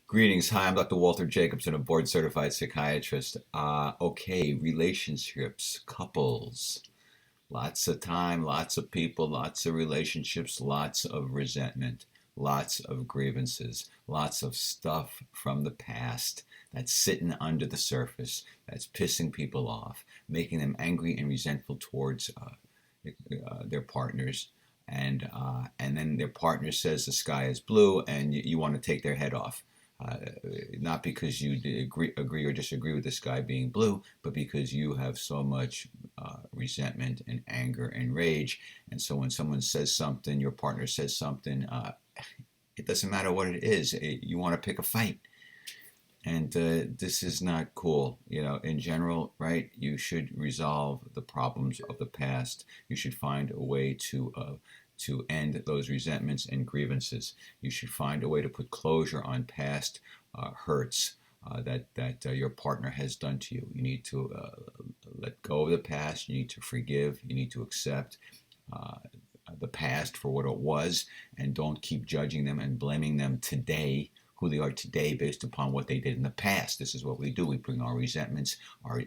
Greetings. Hi, I'm Dr. Walter Jacobson, a board certified psychiatrist. Okay, relationships, couples, lots of time, lots of people, lots of relationships, lots of resentment, lots of grievances, lots of stuff from the past that's sitting under the surface, that's pissing people off, making them angry and resentful towards their partners. And then their partner says the sky is blue, and you want to take their head off. Uh, Not because you agree or disagree with the sky being blue, but because you have so much resentment and anger and rage. And so when someone says something, your partner says something, it doesn't matter what it is. You want to pick a fight. And this is not cool. In general, right? You should resolve the problems of the past. You should find a way to end those resentments and grievances. You should find a way to put closure on past hurts that your partner has done to you. You need to let go of the past. You need to forgive. You need to accept the past for what it was, and don't keep judging them and blaming them today, who they are today, based upon what they did in the past. This is what we do. We bring our resentments, our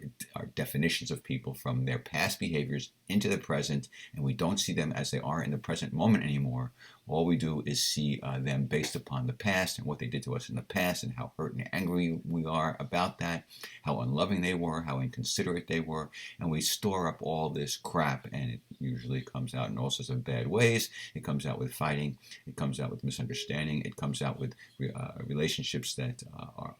definitions of people from their past behaviors into the present, and we don't see them as they are in the present moment anymore. All we do is see them based upon the past and what they did to us in the past, and how hurt and angry we are about that, how unloving they were, how inconsiderate they were, and we store up all this crap, and it usually comes out in all sorts of bad ways. It comes out with fighting, it comes out with misunderstanding, it comes out with relationships that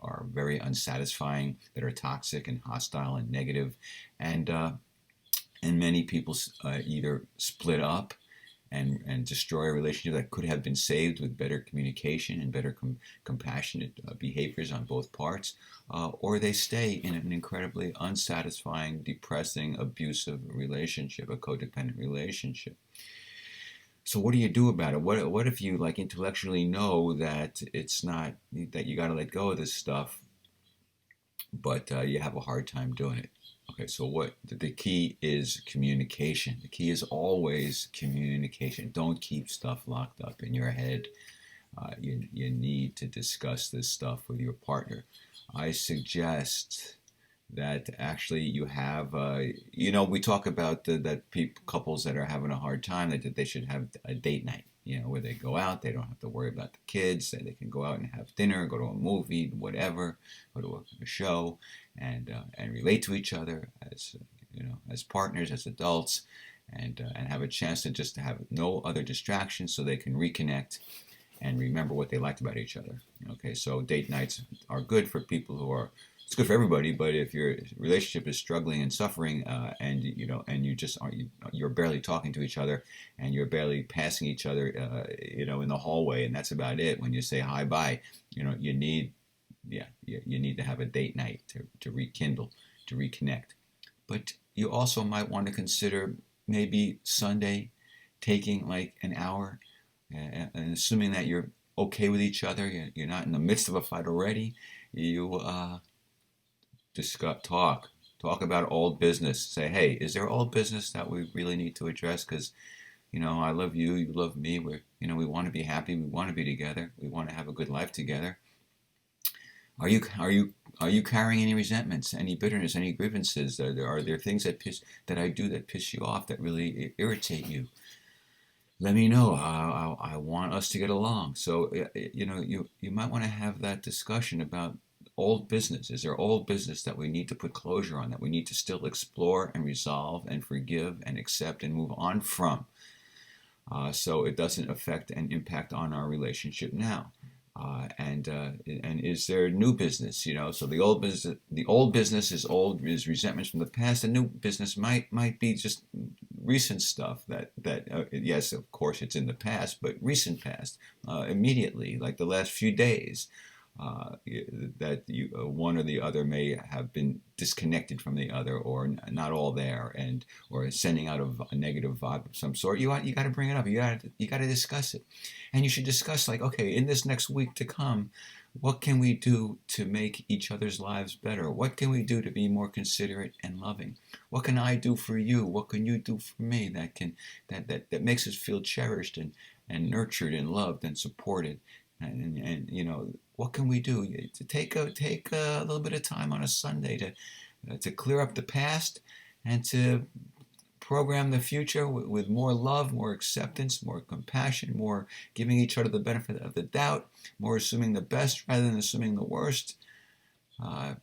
are very unsatisfying, that are toxic and hostile and negative, and many people either split up and destroy a relationship that could have been saved with better communication and better compassionate behaviors on both parts, or they stay in an incredibly unsatisfying, depressing, abusive relationship, a codependent relationship. So what do you do about it? What if you intellectually know that it's not, that you got to let go of this stuff, but you have a hard time doing it? Okay, so the key is communication. The key is always communication. Don't keep stuff locked up in your head. You need to discuss this stuff with your partner. I suggest that actually you have, we talk about couples that are having a hard time, that they should have a date night, where they go out, they don't have to worry about the kids, they can go out and have dinner, go to a movie, whatever, go to a show, and relate to each other as partners, as adults, and have a chance to just have no other distractions, so they can reconnect and remember what they liked about each other. Okay, so date nights are good for people it's good for everybody, but if your relationship is struggling and suffering, and you just aren't, you're barely talking to each other, and you're barely passing each other, in the hallway, and that's about it. When you say hi bye, you need, you need to have a date night to rekindle, to reconnect. But you also might want to consider maybe Sunday taking like an hour, and assuming that you're okay with each other, you're not in the midst of a fight already. You discuss, talk about old business. Say, hey, is there old business that we really need to address? Because I love you, you love me. We want to be happy. We want to be together. We want to have a good life together. Are you carrying any resentments, any bitterness, any grievances? Are there things that I do that piss you off, that really irritate you? Let me know. I want us to get along. So you might want to have that discussion about old business. Is there old business that we need to put closure on, that we need to still explore and resolve and forgive and accept and move on from, so it doesn't affect and impact on our relationship now? And is there new business? So the old business is resentments from the past. The new business might be just recent stuff that yes, of course, it's in the past, but recent past, immediately, like the last few days, that one or the other may have been disconnected from the other, or not all there, or sending out a negative vibe of some sort. You got to bring it up. You got to discuss it, and you should discuss, like, okay, in this next week to come, what can we do to make each other's lives better? What can we do to be more considerate and loving? What can I do for you? What can you do for me that makes us feel cherished and nurtured and loved and supported? and you know, what can we do? To take a little bit of time on a Sunday to clear up the past and to program the future with more love, more acceptance, more compassion, more giving each other the benefit of the doubt, more assuming the best rather than assuming the worst, uh,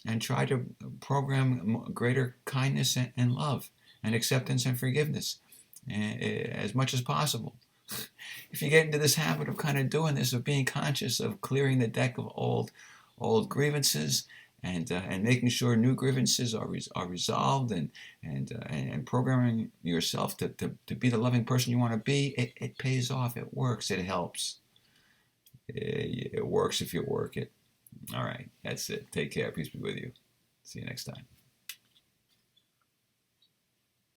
and try to program greater kindness and love and acceptance and forgiveness as much as possible. If you get into this habit of kind of doing this, of being conscious of clearing the deck of old grievances and making sure new grievances are resolved and programming yourself to be the loving person you want to be, it pays off. It works. It helps. It works if you work it. All right, that's it. Take care. Peace be with you. See you next time.